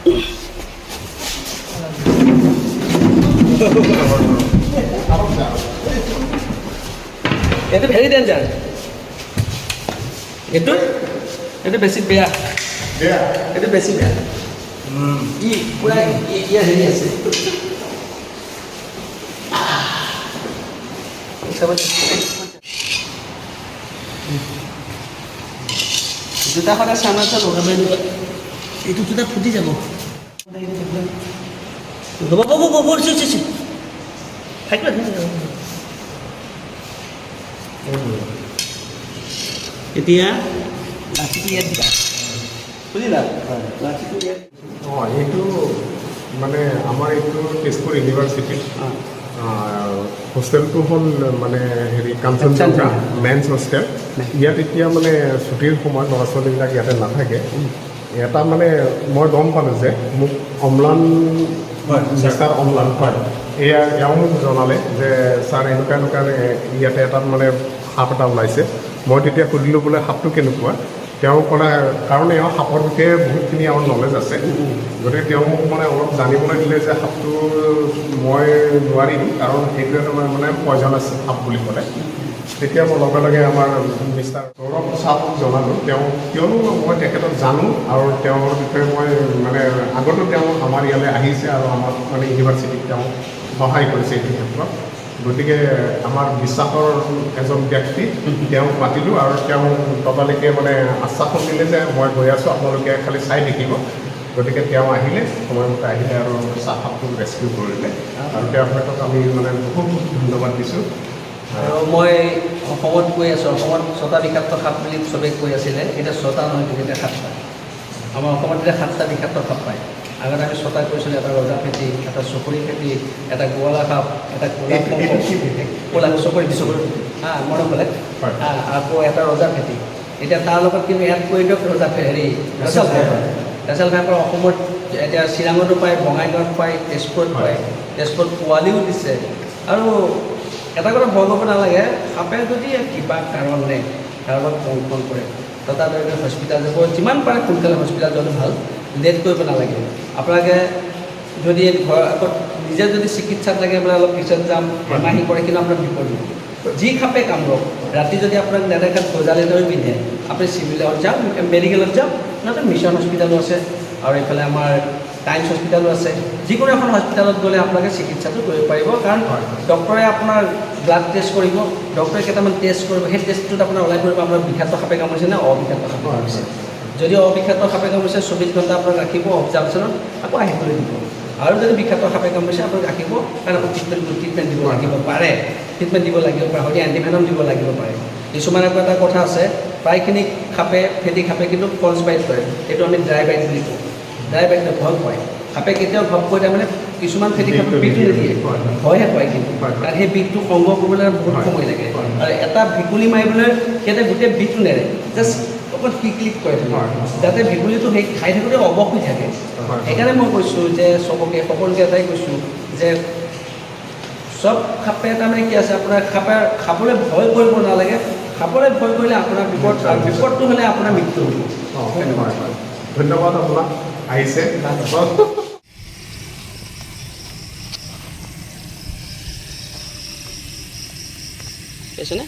এইটো very danger. এইটো বেছি বেয়া, এইটো বেছি বেয়া। ই পুৰা ইয়াৰ হেৰি আছে। জোতা সদায় চানাচা লগাবই লাগিব। এইটো জোতা ফুটি যাব। এতিয়া লাঠিটো ইয়াত দিবা, বুজিলা? লাঠিটো ইয়াত। এইটো মানে আমাৰ এইটো তেজপুৰ ইউনিভাৰ্চিটিত হোষ্টেলটো হ'ল মানে হেৰি কাঞ্চনজংঘা মেন্স হোষ্টেল। ইয়াত এতিয়া মানে ছুটিৰ সময়ত ল'ৰা ছোৱালীবিলাক ইয়াতে নাথাকে। এটা মানে মই গম পালোঁ যে মোক অম্লান মিষ্টাৰ অম্লান হয়, এওঁ মোক জনালে যে ছাৰ এনেকুৱা ইয়াতে এটা মানে সাপ এটা ওলাইছে। মই তেতিয়া সুধিলোঁ বোলে সাপটো কেনেকুৱা। তেওঁ ক'লে কাৰণ এওঁ সাপৰ বিষয়ে বহুতখিনি আমাৰ নলেজ আছে, গতিকে তেওঁ মোক মানে অলপ জানিবলৈ দিলে যে সাপটো মই নোৱাৰিম কাৰণ সেইটোৱে তোমাৰ মানে পয়জনাছ সাপ বুলি ক'লে। তেতিয়া মই লগে লগে আমাৰ মিষ্টাৰ সৌৰভ ছাৰক জনালোঁ। তেওঁ কিয়নো মই তেখেতক জানো আৰু তেওঁৰ বিষয়ে মই মানে আগতো তেওঁ আমাৰ ইয়ালৈ আহিছে আৰু আমাৰ মানে ইউনিভাৰ্চিটিত তেওঁ সহায় কৰিছে এইটো ক্ষেত্ৰত। গতিকে আমাৰ বিশ্বাসৰ এজন ব্যক্তি, তেওঁক মাতিলোঁ আৰু তেওঁ ততালিকে মানে আশ্বাসন দিলে যে মই গৈ আছোঁ, আপোনালোকে খালি চাই থাকিব। গতিকে তেওঁ আহিলে, সময়মতে আহিলে আৰু সাপটো ৰেস্কিউ কৰিলে আৰু তেখেতক আমি মানে বহুত ধন্যবাদ দিছোঁ। আৰু মই অসমত কৈ আছোঁ, অসমত 6টা বিষাক্ত সাপ বুলি চবেই কৈ আছিলে। এতিয়া 6টা নহয়, এতিয়া 7টা। আমাৰ অসমত এতিয়া 7টা বিষাক্ত সাপ পায়। আগতে আমি 6টা কৈছিলোঁ, এটা ৰজা ফেটি, এটা চকৰি ফেটি, এটা গোৱালা সাপ, এটা ক'লা চকৰি মনত পেলাই আকৌ এটা ৰজা ফেটি। এতিয়া তাৰ লগত কিন্তু ইয়াত কৈ দিয়ক ৰজা হেৰি নেচেল ভাইপাৰ অসমত এতিয়া চিৰাঙতো পায়, বঙাইগাঁৱত পায়, তেজপুৰত পায়। তেজপুৰত পোৱালিও দিছে। আৰু এটা কথা ভয় কৰিব নালাগে, সাপে যদি কিবা কাৰণে কাৰোবাক কংকন কৰে তাত হস্পিটেল যাব, যিমান পাৰে সোনকালে হস্পিটেল যোৱাটো ভাল, লেট কৰিব নালাগে। আপোনালোকে যদি ঘৰ আগত নিজে যদি চিকিৎসাত লাগে বোলে অলপ পিছত যাম, এমাহি কৰে, কিন্তু আপোনাৰ বিপদ হ'ব। যি সাপে কামৰক, ৰাতি যদি আপোনাক নেদেখাত গজালি ধৰি পিন্ধে, আপুনি চিভিলত যাওক, মেডিকেলত যাওক, নহ'লে মিছন হস্পিটেলো আছে আৰু এইফালে আমাৰ টাইমছ হস্পিটেলো আছে। যিকোনো এখন হস্পিটেলত গ'লে আপোনালোকে চিকিৎসাটো কৰিব পাৰিব, কাৰণ ডক্টৰে আপোনাৰ ব্লাড টেষ্ট কৰিব, ডক্টৰে কেইটামান টেষ্ট কৰিব। সেই টেষ্টটোত আপোনাৰ ওলাই কৰিব আপোনাৰ বিষাক্ত সাপে কামুৰিছে নে অবিষাক্ত সাপে কামুৰিছে। যদি অবিষাক্ত সাপে কামুৰিছে 24 ঘণ্টা আপোনাক ৰাখিব অবজাৰ্ভেশ্যনত, আকৌ আহিবলৈ দিব। আৰু যদি বিষাক্ত সাপে কামুৰিছে আপোনাক ৰাখিব, কাৰণ আকৌ ট্ৰিটমেণ্ট দিব লাগিব পাৰে, ট্ৰিটমেণ্ট দিব লাগিব পাৰে, হয়তো এণ্টিভেনম দিব লাগিব পাৰে। কিছুমান আকৌ এটা কথা আছে, প্ৰায়খিনি সাপে ফেটি সাপে কিন্তু ফলছ বাইট কৰে, এইটো আমি ড্ৰাই বাইট বুলি কওঁ। ড্ৰাই বাইট ভয় পায় সাপে, কেতিয়াও ভয় কৰি তাৰমানে কিছুমান ফেটি সাপে বিটটো নিদিয়ে, ভয়হে পায় কিন্তু, কাৰণ সেই বিটটো সংগ্ৰহ কৰিবলৈ বহুত সময় লাগে। আৰু এটা ভেকুলী মাৰিবলৈ সিহঁতে গোটেই বিটটো নেৰে, জাষ্ট অকল ক্লিক কৰে যাতে ভেকুলীটো সেই খাই থাকোঁতে অৱস হৈ থাকে। সেইকাৰণে মই কৈছোঁ যে সকলোকে এটাই কৈছোঁ যে চব সাপে তাৰমানে কি আছে, আপোনাৰ সাপে খাবলৈ ভয় কৰিব নালাগে। খাবলৈ ভয় কৰিলে আপোনাৰ বিপদ, আৰু বিপদটো হ'লে আপোনাৰ মৃত্যু হ'ব। ধন্যবাদ আপোনাক আহিছে। পাইছেনে?